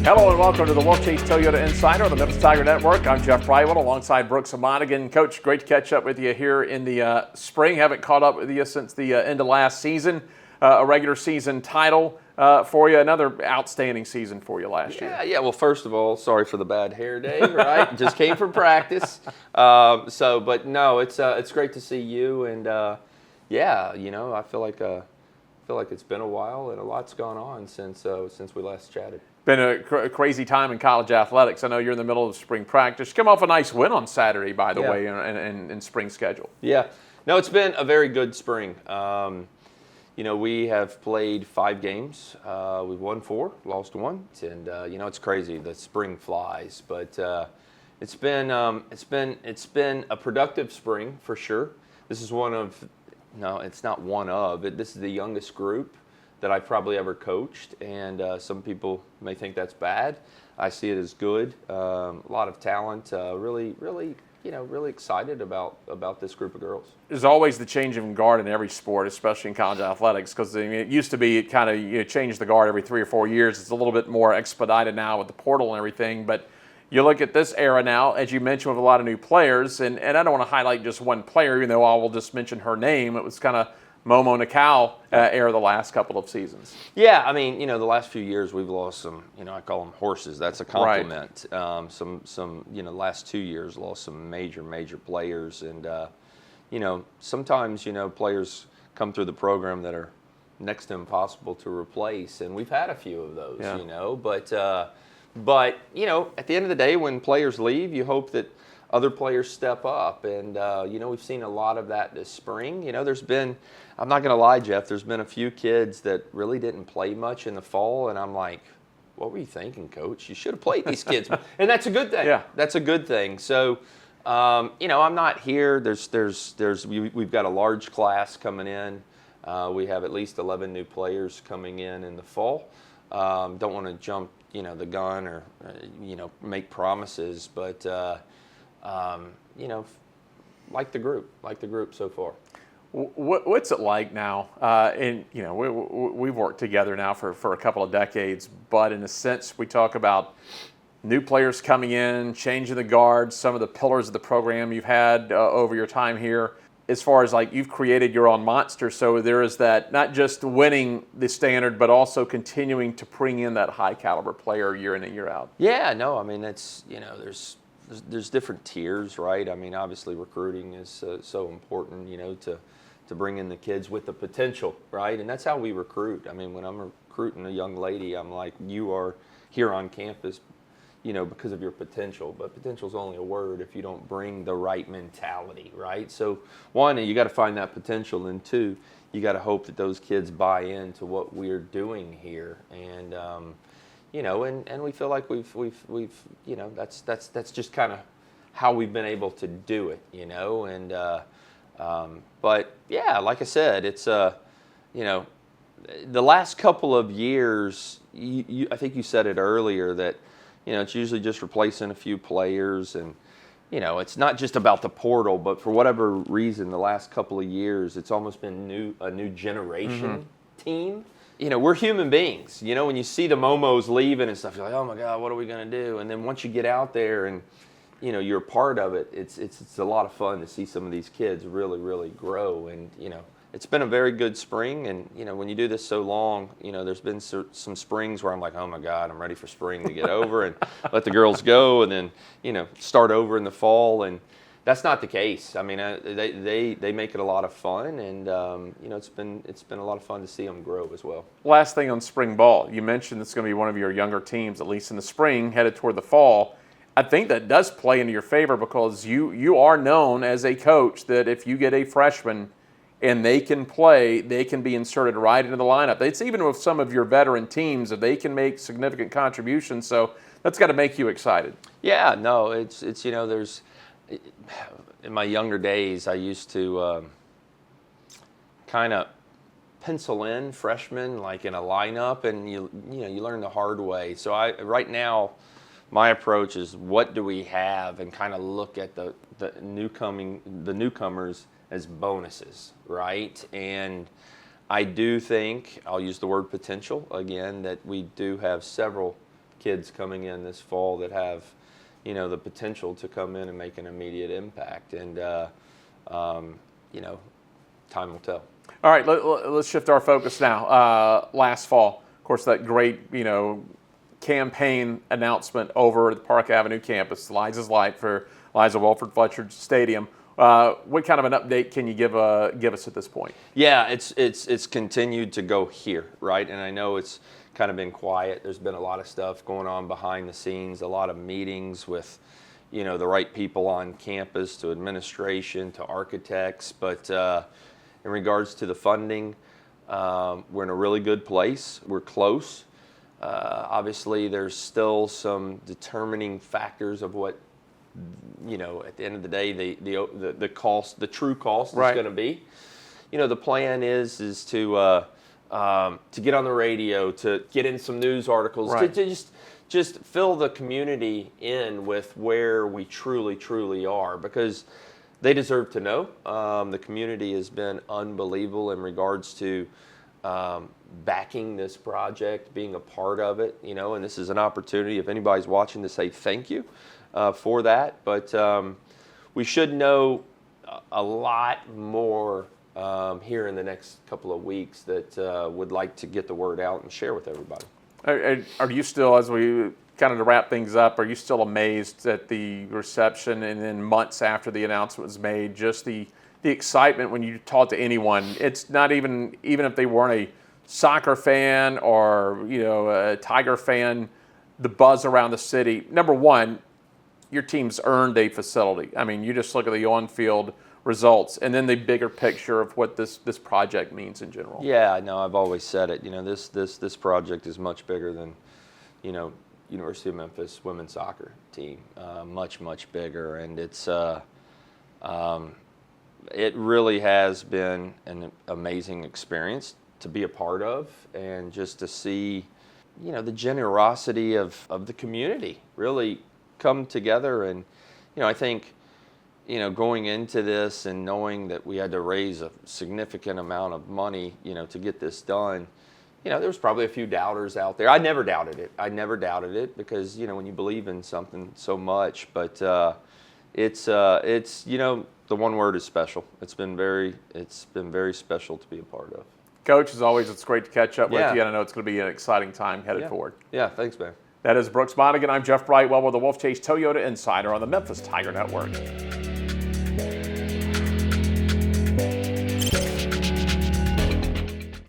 Hello and welcome to the Wolfchase Toyota Insider on the Memphis Tiger Network. I'm Jeff Brightwell alongside Brooks of Monaghan. Coach, great to catch up with you here in the spring. Haven't caught up with you since the end of last season. A regular season title for you. Another outstanding season for you last year. Yeah. Well, first of all, sorry for the bad hair day, right? Just came from practice. But no, it's great to see you. And I feel like it's been a while and a lot's gone on since we last chatted. Been a crazy time in college athletics. I know you're in the middle of spring practice. Come off a nice win on Saturday, by the way, in spring schedule. Yeah. No, it's been a very good spring. We have played 5 games. We've won 4, lost 1, and it's crazy. The spring flies, but it's been a productive spring for sure. This is it's not one of, but this is the youngest group that I've probably ever coached, and some people may think that's bad. I see it as good. A lot of talent. Really excited about this group of girls. There's always the change of guard in every sport, especially in college athletics, because it used to be it kind of changed the guard every 3 or 4 years. It's a little bit more expedited now with the portal and everything, but you look at this era now, as you mentioned, with a lot of new players, and I don't want to highlight just one player, even though I will just mention her name. It was kind of Momo Nakau era the last couple of seasons. Yeah, I mean, the last few years we've lost some, I call them horses. That's a compliment. Right. Last 2 years lost some major players, and sometimes players come through the program that are next to impossible to replace, and we've had a few of those. But at the end of the day, when players leave, you hope that other players step up, and we've seen a lot of that this spring. There's been, I'm not going to lie, Jeff, there's been a few kids that really didn't play much in the fall, and I'm like, what were you thinking, Coach? You should have played these kids, and that's a good thing. Yeah, that's a good thing. So, I'm not here. We've got a large class coming in. We have at least 11 new players coming in the fall. Don't want to jump, the gun or make promises, but like the group so far. What's it like now? We've worked together now for a couple of decades, but in a sense, we talk about new players coming in, changing the guards, some of the pillars of the program you've had over your time here. As far as you've created your own monster, so there is that not just winning the standard, but also continuing to bring in that high caliber player year in and year out. Yeah, no, I mean that's there's different tiers, right? I mean, obviously recruiting is so important, to bring in the kids with the potential, right? And that's how we recruit. I mean, when I'm recruiting a young lady, I'm like, you are here on campus, because of your potential. But potential is only a word if you don't bring the right mentality, right? So, 1, you got to find that potential, and 2, you got to hope that those kids buy into what we're doing here. And and we feel like we've that's just kind of how we've been able to do it, but yeah, like I said, it's the last couple of years, I think you said it earlier that it's usually just replacing a few players, and it's not just about the portal, but for whatever reason, the last couple of years, it's almost been a new generation team. We're human beings. When you see the Momos leaving and stuff, you're like, oh my God, what are we going to do? And then once you get out there and, you're a part of it, it's a lot of fun to see some of these kids really grow. And, it's been a very good spring. And, when you do this so long, there's been some springs where I'm like, oh my God, I'm ready for spring to get over and let the girls go and then, start over in the fall. And that's not the case. I mean, they make it a lot of fun, and it's been a lot of fun to see them grow as well. Last thing on spring ball, you mentioned it's going to be one of your younger teams, at least in the spring, headed toward the fall. I think that does play into your favor because you are known as a coach that if you get a freshman and they can play, they can be inserted right into the lineup. It's even with some of your veteran teams that they can make significant contributions. So that's got to make you excited. Yeah, no, it's there's. In my younger days, I used to kind of pencil in freshmen like in a lineup, and you learn the hard way. So right now, my approach is what do we have, and kind of look at the newcomers as bonuses, right? And I do think, I'll use the word potential again, that we do have several kids coming in this fall that have, the potential to come in and make an immediate impact. And, time will tell. All right, let's shift our focus now. Last fall, of course, that great, campaign announcement over at the Park Avenue campus, Liza's Light for Liza Wilford Fletcher Stadium. What kind of an update can you give us at this point? Yeah, it's continued to go here, right? And I know it's kind of been quiet. There's been a lot of stuff going on behind the scenes, a lot of meetings with, the right people on campus, to administration, to architects. But in regards to the funding, we're in a really good place. We're close. Obviously, there's still some determining factors of what, at the end of the day, the cost, the true cost is going to be. The plan is to get on the radio, to get in some news articles, to just fill the community in with where we truly are, because they deserve to know. The community has been unbelievable in regards to backing this project, being a part of it, and this is an opportunity, if anybody's watching, to say thank you for that. But we should know a lot more here in the next couple of weeks that would like to get the word out and share with everybody. Are you still, as we kind of to wrap things up, are you still amazed at the reception, and then months after the announcement was made, just the excitement when you talk to anyone? It's not even if they weren't a soccer fan or a Tiger fan, the buzz around the city. Number one, your team's earned a facility. I mean, you just look at the on-field results, and then the bigger picture of what this project means in general. Yeah, no, I've always said it. This project is much bigger than, University of Memphis women's soccer team. Much bigger, and it's it really has been an amazing experience to be a part of, and just to see, the generosity of the community really come together. And, I think, going into this and knowing that we had to raise a significant amount of money, to get this done, there was probably a few doubters out there. I never doubted it because, when you believe in something so much. But it's the one word is special. It's been very special to be a part of. Coach, as always, it's great to catch up with you, and I know it's going to be an exciting time headed forward. Yeah, thanks, man. That is Brooks Monaghan. I'm Jeff Brightwell with the Wolfchase Toyota Insider on the Memphis Tiger Network.